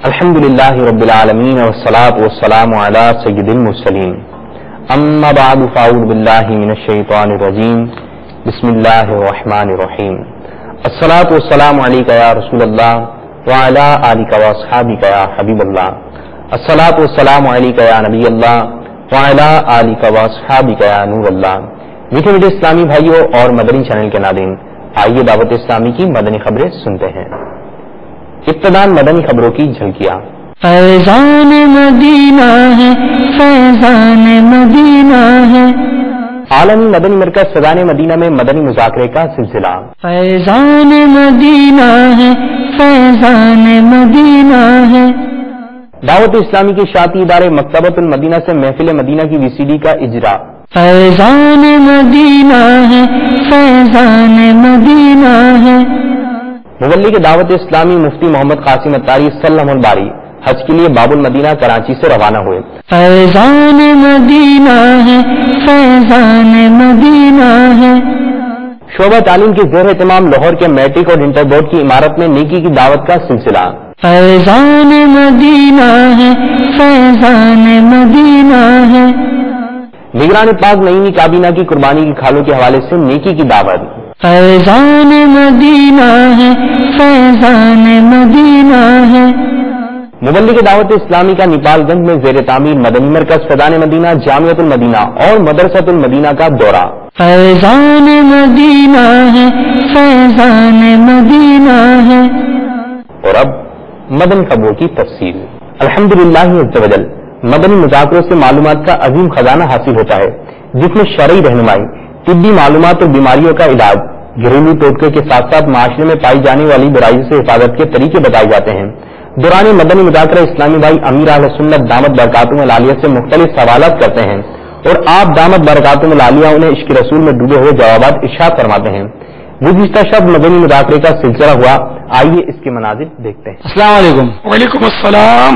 الحمدللہ رب العالمین والصلاة والسلام علی سید المرسلین اما بعد فاعوذ باللہ من الشیطان الرجیم بسم اللہ الرحمن الرحیم الصلاة والسلام علیکہ یا رسول اللہ وعلی آلکہ واصحابکہ یا حبیب اللہ الصلاة والسلام علیکہ یا نبی اللہ وعلی آلکہ واصحابکہ یا نور اللہ۔ میٹھے میٹھے اسلامی بھائیوں اور مدنی چینل کے ناظرین، آئیے دعوت اسلامی کی مدنی خبریں سنتے ہیں۔ ابتداءً مدنی خبروں کی جھلکیاں۔ فیضان مدینہ ہے، فیضان مدینہ ہے، عالمی مدنی مرکز فیضان مدینہ میں مدنی مذاکرے کا سلسلہ۔ فیضان مدینہ ہے، فیضان مدینہ ہے، دعوت اسلامی کے اشاعتی ادارے مکتبۃ المدینہ سے محفل مدینہ کی VCD کا اجرا۔ فیضان مدینہ ہے، فیضان مدینہ ہے، مبلغ دعوت اسلامی مفتی محمد قاسم اتاری سلم الباری حج کے لیے باب المدینہ کراچی سے روانہ ہوئے۔ فیضان مدینہ ہے، فیضان مدینہ ہے، شعبہ تعلیم کے زیر اہتمام لاہور کے میٹرک اور انٹر بورڈ کی عمارت میں نیکی کی دعوت کا سلسلہ۔ فیضان مدینہ ہے، فیضان مدینہ ہے، نگران پاک نئی کابینہ کی قربانی کی کھالوں کے حوالے سے نیکی کی دعوت۔ فیضان مدینہ ہے، فیضان مدینہ ہے، مبلغ دعوت اسلامی کا نیپال گنج میں زیر تعمیر مدنی مرکز فیضان مدینہ، جامعۃ المدینہ اور مدرسۃ المدینہ کا دورہ۔ فیضان مدینہ ہے، فیضان مدینہ ہے، اور اب مدنی خبروں کی تفصیل۔ الحمدللہ عز وجل مدنی مذاکروں سے معلومات کا عظیم خزانہ حاصل ہوتا ہے، جس میں شرعی رہنمائی، طبی معلومات اور بیماریوں کا علاج، گھریلو ٹوٹکے کے ساتھ ساتھ معاشرے میں پائی جانے والی برائیوں سے حفاظت کے طریقے بتائے جاتے ہیں۔ دوران مدنی مذاکرہ اسلامی بھائی امیر اہل سنت دامت برکاتہم العالیہ سے مختلف سوالات کرتے ہیں اور آپ دامت برکاتہم العالیہ انہیں عشق رسول میں ڈوبے ہوئے جوابات ارشاد فرماتے ہیں۔ گزشتہ شب مدنی مذاکرے کا سلسلہ ہوا، آئیے اس کے مناظر دیکھتے ہیں۔ السلام علیکم۔ وعلیکم السلام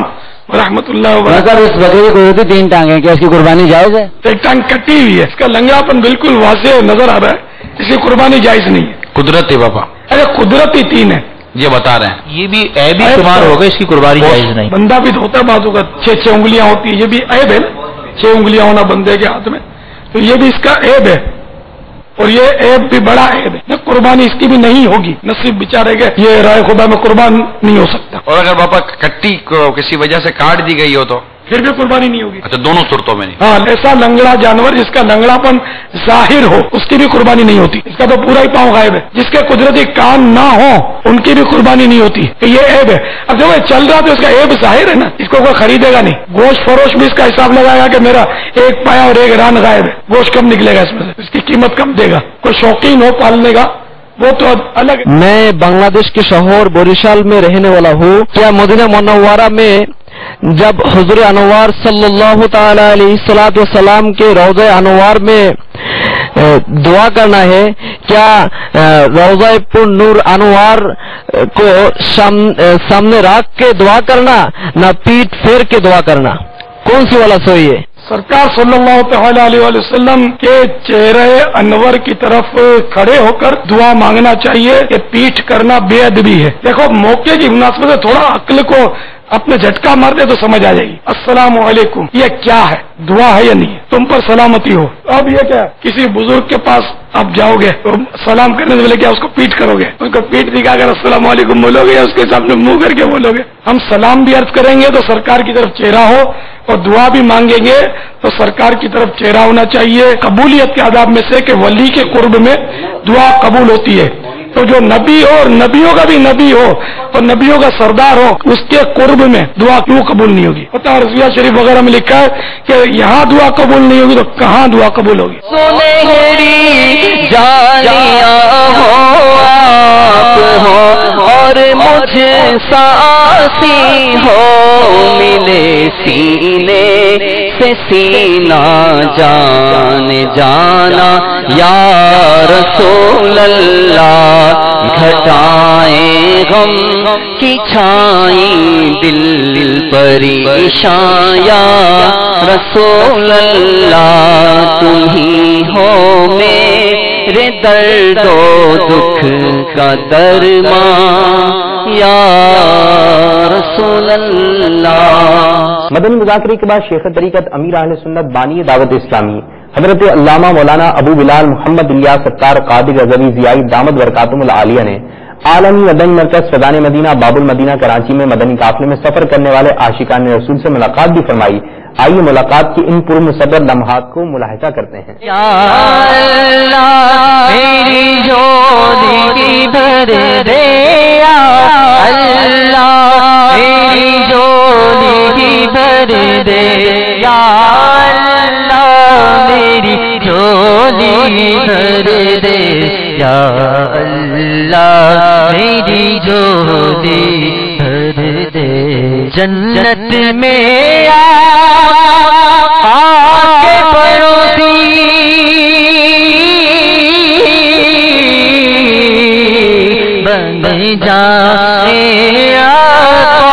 ورحمۃ اللہ وبرکاتہ۔ اس بکرے کو ہوتی 3 ٹانگیں، کیا اس کی قربانی جائز ہے؟ ایک ٹانگ کٹی ہوئی ہے، اس کا لنگڑاپن بالکل واضح نظر آ رہا ہے، اس کی قربانی جائز نہیں ہے۔ قدرتی بابا ارے قدرتی 3 ہے، یہ بتا رہے ہیں، یہ بھی عیب ہی شمار ہوگا، اس کی قربانی جائز نہیں۔ بندہ بھی تو ہوتا ہے بازو کا 6 انگلیاں ہوتی ہے، یہ بھی عیب ہے نا، 6 انگلیاں ہونا بندے کے ہاتھ میں، تو یہ بھی اس کا عیب ہے، اور یہ عیب بھی بڑا عیب ہے۔ قربانی اس کی بھی نہیں ہوگی، نصیب بیچارے گئے، یہ رائے خدا میں قربان نہیں ہو سکتا۔ اور اگر بابا کٹی کو کسی وجہ سے کاٹ دی گئی ہو تو پھر بھی قربانی نہیں ہوگی۔ اچھا، دونوں صورتوں میں نہیں۔ ہاں، ایسا لنگڑا جانور جس کا لنگڑاپن ظاہر ہو، اس کی بھی قربانی نہیں ہوتی، اس کا تو پورا ہی پاؤں غائب ہے۔ جس کے قدرتی کان نہ ہو، ان کی بھی قربانی نہیں ہوتی، کہ یہ عیب ہے۔ اب جب وہ چل رہا تو اس کا عیب ظاہر ہے نا، اس کو کوئی خریدے گا نہیں۔ گوشت فروش بھی اس کا حساب لگائے گا کہ میرا 1 پایا اور 1 ران غائب ہے، گوشت کم نکلے گا اس میں سے، اس کی قیمت کم دے گا۔ کوئی شوقین ہو پالنے کا وہ تو الگ۔ میں بنگلہ دیش کے شہر بوریشال میں رہنے والا ہوں۔ کیا مدینہ منورہ میں جب حضور انوار صلی اللہ تعالی علیہ وسلم کے روضہ انوار میں دعا کرنا ہے، کیا روضہ پر نور انوار کو سامنے رکھ کے دعا کرنا، نہ پیٹ پھیر کے دعا کرنا، کون سی والا صحیح ہے؟ سرکار صلی اللہ تعالی علیہ وسلم کے چہرے انور کی طرف کھڑے ہو کر دعا مانگنا چاہیے، کہ پیٹھ کرنا بے ادبی ہے۔ دیکھو، موقع کی مناسبت سے تھوڑا عقل کو اپنے جھٹکا مار دے تو سمجھ آ جائے گی۔ السلام علیکم، یہ کیا ہے؟ دعا ہے یا نہیں ہے؟ تم پر سلامتی ہو۔ اب یہ کیا، کسی بزرگ کے پاس آپ جاؤ گے تو سلام کرنے سے پہلے کیا اس کو پیٹ کرو گے؟ اس کو پیٹ دکھا کر السلام علیکم بولو گے، یا اس کے سامنے منہ کر کے بولو گے؟ ہم سلام بھی عرض کریں گے تو سرکار کی طرف چہرہ ہو، اور دعا بھی مانگیں گے تو سرکار کی طرف چہرہ ہونا چاہیے۔ قبولیت کے آداب میں سے کہ ولی کے قرب میں دعا قبول ہوتی ہے، تو جو نبی ہو اور نبیوں کا بھی نبی ہو اور نبیوں کا سردار ہو، اس کے قرب میں دعا کیوں قبول نہیں ہوگی؟ پتہ ہے رضویہ شریف وغیرہ میں لکھا ہے کہ یہاں دعا قبول نہیں ہوگی تو کہاں دعا قبول ہوگی؟ سنہری جانیاں ہو آپ ہو اور مجھ ساسی ہو، ملے سینے سے سینہ جان جانا یا رسول اللہ، گھٹائیں غم کی چھائیں دل پریشاں یا رسول اللہ، تم ہی ہو میرے درد و دکھ کا درمان یا رسول اللہ۔ مدنی مذاکرے کے بعد شیخ طریقت امیر اہل سنت بانی دعوت اسلامی حضرت علامہ مولانا ابو بلال محمد الیاس ستار قادری رضوی ضیائی دامت برکاتہم العالیہ نے عالمی مدنی مرکز فیضان مدینہ باب المدینہ کراچی میں مدنی قافلے میں سفر کرنے والے عاشقان رسول سے ملاقات بھی فرمائی۔ آئیے ملاقات کی ان پرمصبر لمحات کو ملاحظہ کرتے ہیں۔ یا اللہ میری جھولی بھر دے، یا اللہ میری جھولی بھر دے، یا اللہ میری جھولی بھر دے، یا اللہ میری جھولی بھر دے۔ جنت میں آ کے پڑوسی بن جائے آقا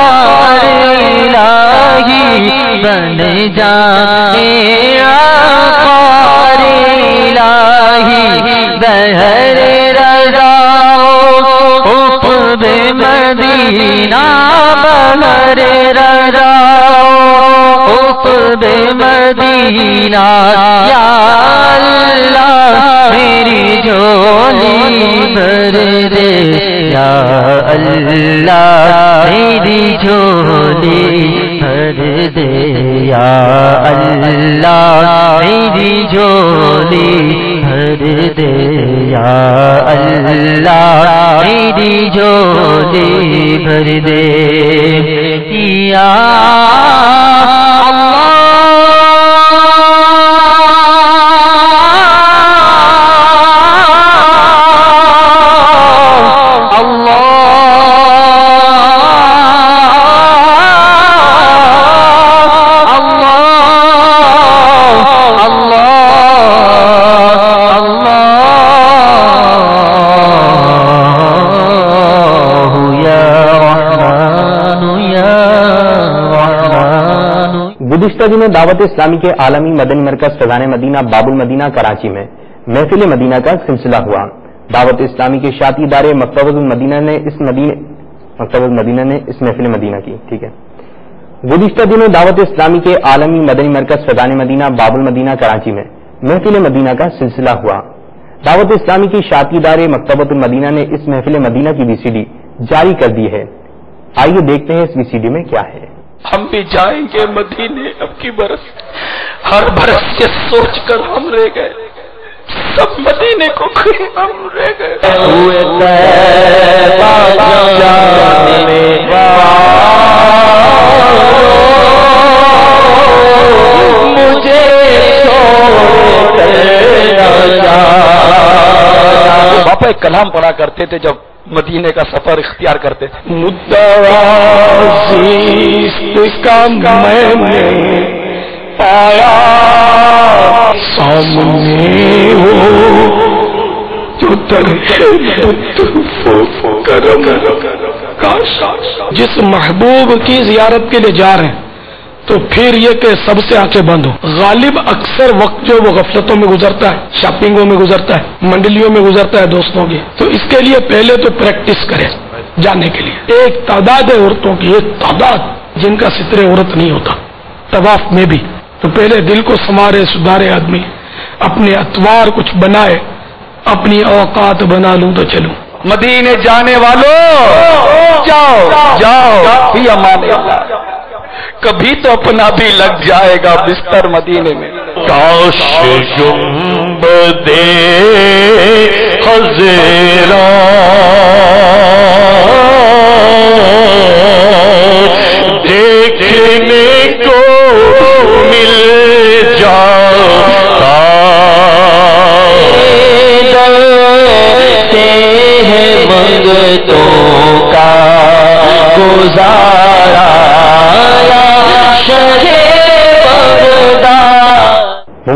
الہی، بن جائے آقا الہی، بہر رضا قطب مدینہ، بہر رضا قطب مدینہ، یا اللہ میری جھولی بھر دے، یا اللہ میری جھولی بھر دے، یا اللہ میری جھولی بھر دے، یا اللہ میری جھولی بھر دے، یا گزشتہ دنوں دعوت اسلامی کے عالمی مدنی مرکز فیضان مدینہ باب المدینہ کراچی میں محفل مدینہ کا سلسلہ ہوا۔ دعوت اسلامی کے شاطی ادارے مکتب المدینہ نے اس محفل مدینہ کی گزشتہ دنوں دعوت اسلامی کے عالمی مدنی مرکز فیضان مدینہ باب المدینہ کراچی میں محفل مدینہ کا سلسلہ ہوا۔ دعوت اسلامی کی شاطی ادارے مکتبۃ المدینہ نے اس محفل مدینہ کی وی سی ڈی جاری کر دی ہے۔ آئیے دیکھتے ہیں اس وی سی ڈی میں کیا ہے۔ ہم بھی جائیں گے مدینے اب کی برس، ہر برس سے سوچ کر ہم رہ گئے، سب مدینے کو ہم رہ گئے۔ مجھے باپا ایک کلام پڑھا کرتے تھے جب مدینے کا سفر اختیار کرتے تھے۔ کا میں نے پایا سامنے ہو جو کرم جس محبوب کی زیارت کے لیے جا رہے ہیں تو پھر یہ کہ سب سے آنکھیں بند ہو۔ غالب اکثر وقت جو وہ غفلتوں میں گزرتا ہے، شاپنگوں میں گزرتا ہے، منڈلیوں میں گزرتا ہے دوستوں کی، تو اس کے لیے پہلے تو پریکٹس کرے جانے کے لیے۔ ایک تعداد ہے عورتوں کی، ایک تعداد جن کا ستر عورت نہیں ہوتا طواف میں بھی، تو پہلے دل کو سنوارے سدھارے آدمی، اپنے اتوار کچھ بنائے، اپنی اوقات بنا لوں تو چلوں۔ مدینے جانے والوں جاؤ جاؤ فی امان اللہ، کبھی تو اپنا بھی لگ جائے گا بستر مدینے میں۔ کاش گنبدِ خضرا دیکھنے کو مل جاتا، سے ہے منگتوں کا گزارا، شہر بغداد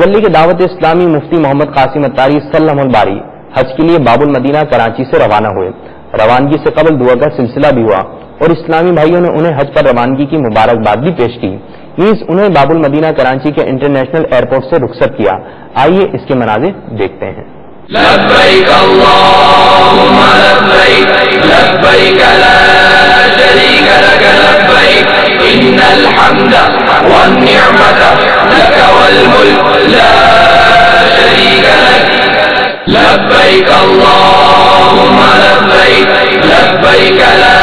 مبلغ دعوت اسلامی مفتی محمد قاسم اتاری سلم الباری حج کے لیے باب المدینہ کراچی سے روانہ ہوئے. روانگی سے قبل دعا کا سلسلہ بھی ہوا اور اسلامی بھائیوں نے انہیں حج پر روانگی کی مبارکباد بھی پیش کی. نیز انہیں باب المدینہ کراچی کے انٹرنیشنل ایئرپورٹ سے رخصت کیا. آئیے اس کے مناظر دیکھتے ہیں. لبیک اللہم لبیک لبیک لا شریک لک لبیک ان الحمد والنعمت لک والملک لا شریک لک لبیک اللہم لبیک لبیک لا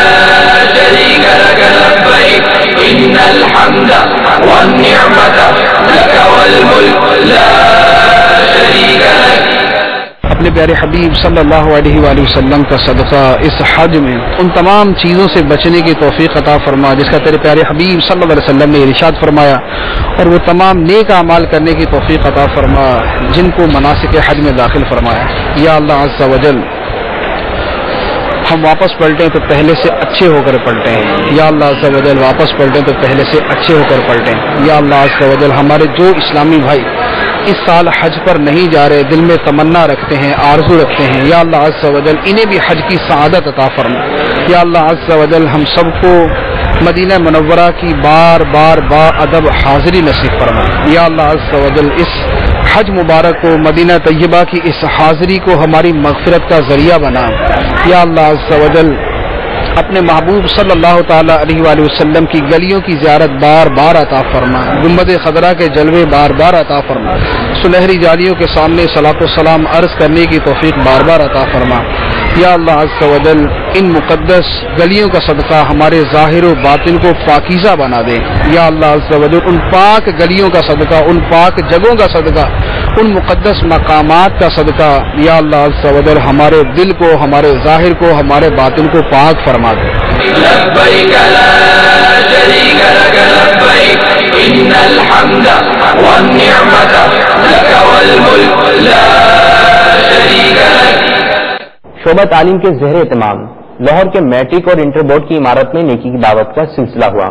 شریک لک لبیک ان الحمد والنعمت لک والملک لا شریک لک. اپنے پیارے حبیب صلی اللہ علیہ وآلہ وسلم کا صدقہ اس حج میں ان تمام چیزوں سے بچنے کی توفیق عطا فرما جس کا تیرے پیارے حبیب صلی اللہ علیہ وسلم نے ارشاد فرمایا, اور وہ تمام نیک اعمال کرنے کی توفیق عطا فرما جن کو مناسک حج میں داخل فرمایا. یا اللہ عز و جل ہم واپس پلٹیں تو پہلے سے اچھے ہو کر پلٹیں. یا اللہ عز و جل واپس پلٹیں تو پہلے سے اچھے ہو کر پلٹیں. یا اللہ عز و جل ہمارے جو اسلامی بھائی اس سال حج پر نہیں جا رہے, دل میں تمنا رکھتے ہیں, آرزو رکھتے ہیں, یا اللہ عز و جل انہیں بھی حج کی سعادت عطا فرما. یا اللہ عز و جل ہم سب کو مدینہ منورہ کی بار بار با ادب حاضری نصیب فرما. یا اللہ عز و جل اس حج مبارک کو, مدینہ طیبہ کی اس حاضری کو ہماری مغفرت کا ذریعہ بنا. یا اللہ عز و جل اپنے محبوب صلی اللہ تعالی علیہ وآلہ وسلم کی گلیوں کی زیارت بار بار عطا فرما. گنبد خضرا کے جلوے بار بار عطا فرما. سنہری جالیوں کے سامنے صلاۃ و سلام عرض کرنے کی توفیق بار بار عطا فرما. یا اللہ عز و جل ان مقدس گلیوں کا صدقہ ہمارے ظاہر و باطن کو پاکیزہ بنا دے. یا اللہ عز و جل ان پاک گلیوں کا صدقہ, ان پاک جگہوں کا صدقہ, ان مقدس مقامات کا صدقہ یا اللہ عز و جل ہمارے دل کو, ہمارے ظاہر کو, ہمارے باطن کو پاک فرما دے. لبیک لا شریک لک لبیک ان الحمد والنعمت لک والملک لا شریک لک. شعبہ تعلیم کے زیر اہتمام لاہور کے میٹرک اور انٹر بورڈ کی عمارت میں نیکی کی دعوت کا سلسلہ ہوا.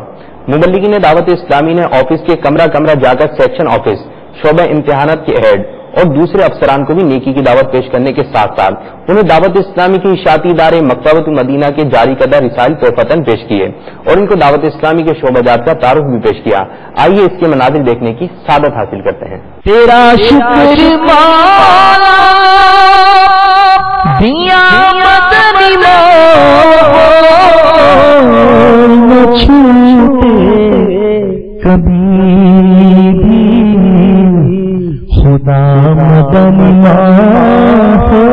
مبلغین دعوت اسلامی نے آفس کے کمرہ کمرہ جا کر سیکشن آفس, شعبہ امتحانات کے ہیڈ اور دوسرے افسران کو بھی نیکی کی دعوت پیش کرنے کے ساتھ ساتھ انہیں دعوت اسلامی کے اشاعتی ادارے مکتبۃ المدینہ کے جاری کردہ رسائل تحفتاً پیش کیے اور ان کو دعوت اسلامی کے شعبہ جات کا تعارف بھی پیش کیا. آئیے اس کے مناظر دیکھنے کی سعادت حاصل کرتے ہیں. تیرا شکر مانا دیا مدنی نہ چھوٹے کبھی بھی خدا مدنی ہو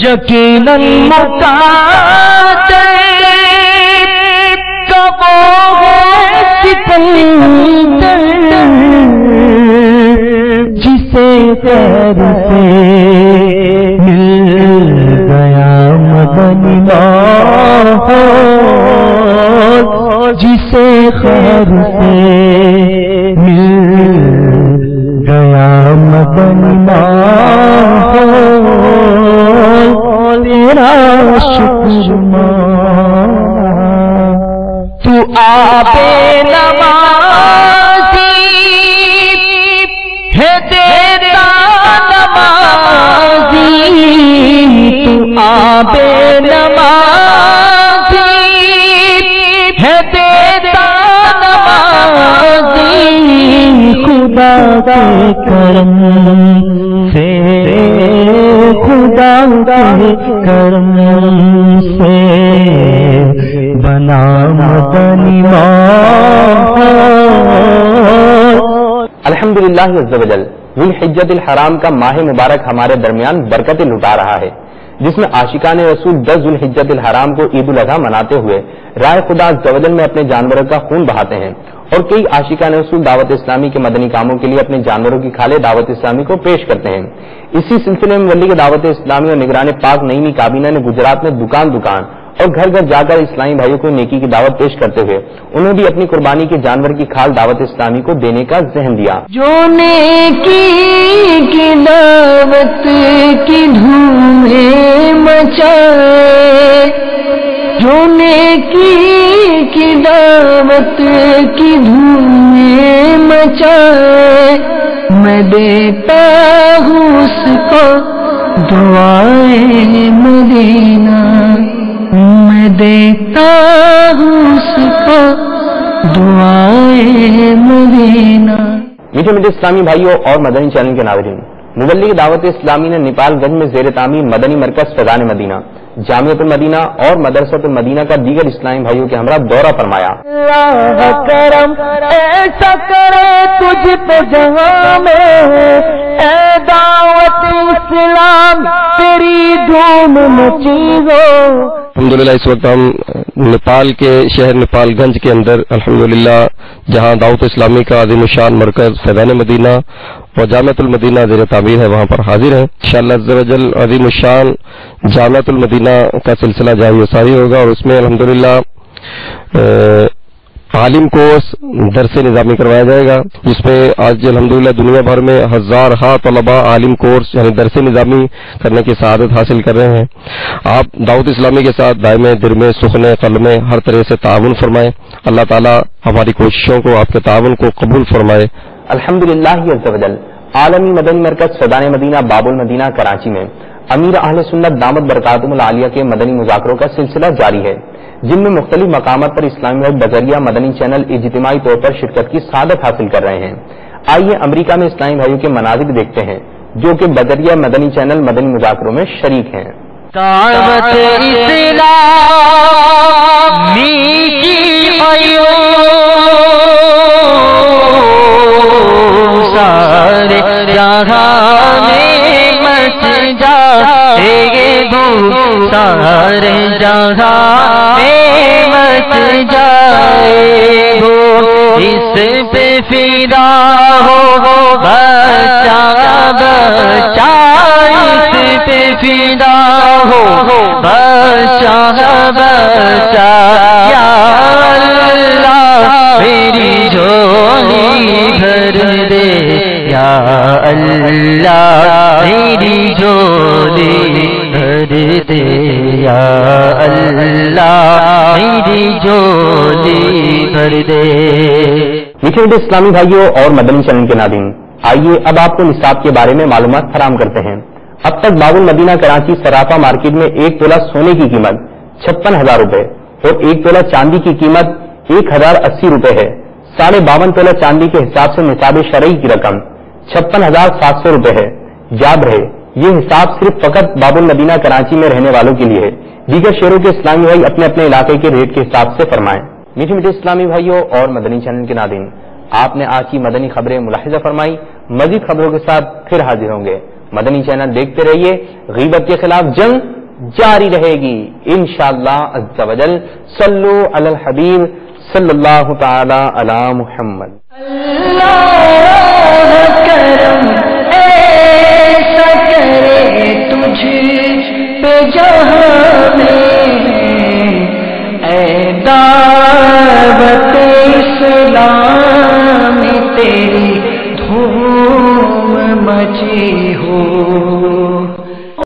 یقیناً مقادر کب ہے سکندر جسے خیر سے مل گیا مدنی ماحول جسے خیر سے مل گیا مدنی ماحول تیرا شکر تو آبے نمازی ہے دیتا نمازی تو آبے نمازی ہے دیتا نمازی خدا کے کرم سے خدا کے کرم سے بنا مدنی ماحول. الحمدللہ عز و جل ذی الحجۃ الحرام کا ماہ مبارک ہمارے درمیان برکتیں لٹا رہا ہے, جس میں عاشقان رسول 10 ذی الحجۃ الحرام کو عید الاضحیٰ مناتے ہوئے رائے خدا عز و جل میں اپنے جانوروں کا خون بہاتے ہیں اور کئی عاشقان رسول دعوت اسلامی کے مدنی کاموں کے لیے اپنے جانوروں کی کھالیں دعوت اسلامی کو پیش کرتے ہیں. اسی سلسلے میں مبلغ دعوت اسلامی اور نگران پاک نعیمی کابینہ نے گجرات میں دکان دکان اور گھر گھر جا کر اسلامی بھائیوں کو نیکی کی دعوت پیش کرتے ہوئے انہوں بھی اپنی قربانی کے جانور کی کھال دعوت اسلامی کو دینے کا ذہن دیا. جو نیکی کی دعوت کی دھومیں مچائے, جو نیکی کی دعوت کی دھومیں چاہے میں دیتا ہوں اس کو دعائے مدینہ، میں دیتا ہوں اس کو دعائے مدینہ۔ میٹھے میٹھے اسلامی بھائیوں اور مدنی چینل کے ناظرین، مبلغ دعوت اسلامی نے نیپال گنج میں زیر تعمیر مدنی مرکز فیضان مدینہ، جامعۃ المدینہ اور مدرسۃ المدینہ کا دیگر اسلامی بھائیوں کے ہمراہ دورہ فرمایا۔ اللہ کرم ایسا کرے تجھ پہ جہاں میں، اے دعوت اسلام تیری دھوم مچی ہو۔ الحمدللہ اس وقت ہم نیپال کے شہر نیپال گنج کے اندر الحمدللہ جہاں دعوت اسلامی کا عظیم الشان مرکز فیضان مدینہ اور جامعۃ المدینہ زیر تعمیر ہے، وہاں پر حاضر ہیں۔ انشاءاللہ عز و جل عظیم الشان جامعۃ المدینہ کا سلسلہ جاری و ساری ہوگا، اور اس میں الحمدللہ عالم کورس درس نظامی کروایا جائے گا، جس میں آج الحمدللہ دنیا بھر میں ہزارہا طلباء عالم کورس یعنی درس نظامی کرنے کی سعادت حاصل کر رہے ہیں۔ آپ دعوت اسلامی کے ساتھ دائمے درمے سخنے قلمے ہر طرح سے تعاون فرمائیں۔ اللہ تعالی ہماری کوششوں کو، آپ کے تعاون کو قبول فرمائے۔ الحمدللہ عز و جل عالمی مدنی مرکز فیضان مدینہ باب المدینہ کراچی میں امیر اہل سنت دامت برکاتہم العالیہ کے مدنی مذاکروں کا سلسلہ جاری ہے، جن میں مختلف مقامات پر اسلامی بھائی بذریعہ مدنی چینل اجتماعی طور پر شرکت کی سعادت حاصل کر رہے ہیں۔ آئیے امریکہ میں اسلامی بھائیوں کے مناظر دیکھتے ہیں جو کہ بذریعہ مدنی چینل مدنی مذاکروں میں شریک ہیں۔ دعوت اسلامی کی سارے جہاں میں مچ جائے گو، سارے جہاں میں مچ جائے گو، اس پہ فدا ہو بچہ بچہ، اس پہ فدا ہو بچہ بچہ، یا اللہ میری جھولی بھر دے، یا اللہ میری جھولی بھر دے، یا اللہ میری جھولی بھر دے۔ میٹھے میٹھے اسلامی بھائیوں اور مدنی چینل کے ناظرین، آئیے اب آپ کو نصاب کے بارے میں معلومات فراہم کرتے ہیں۔ اب تک باب المدینہ کراچی صرافہ مارکیٹ میں 1 تولہ سونے کی قیمت 56,000 روپے اور 1 تولہ چاندی کی قیمت 1,080 روپے ہے۔ 52.5 تولہ چاندی کے حساب سے نصاب شرعی کی رقم 56,700 روپے ہے۔ یاد رہے یہ حساب صرف فقط باب المدینہ کراچی میں رہنے والوں کے لیے ہے، دیگر شہروں کے اسلامی بھائی اپنے اپنے علاقے کے ریٹ کے حساب سے فرمائیں۔ میٹھے میٹھے اسلامی بھائیوں اور مدنی چینل کے ناظرین، آپ نے آج کی مدنی خبریں ملاحظہ فرمائی، مزید خبروں کے ساتھ پھر حاضر ہوں گے۔ مدنی چینل دیکھتے رہیے، غیبت کے خلاف جنگ جاری رہے گی انشاءاللہ عز و جل۔ صلو علی الحبیب صلی اللہ تعالی علی محمد۔ اللہ کرم ایسا کرے تجھ پہ جہاں میں، اے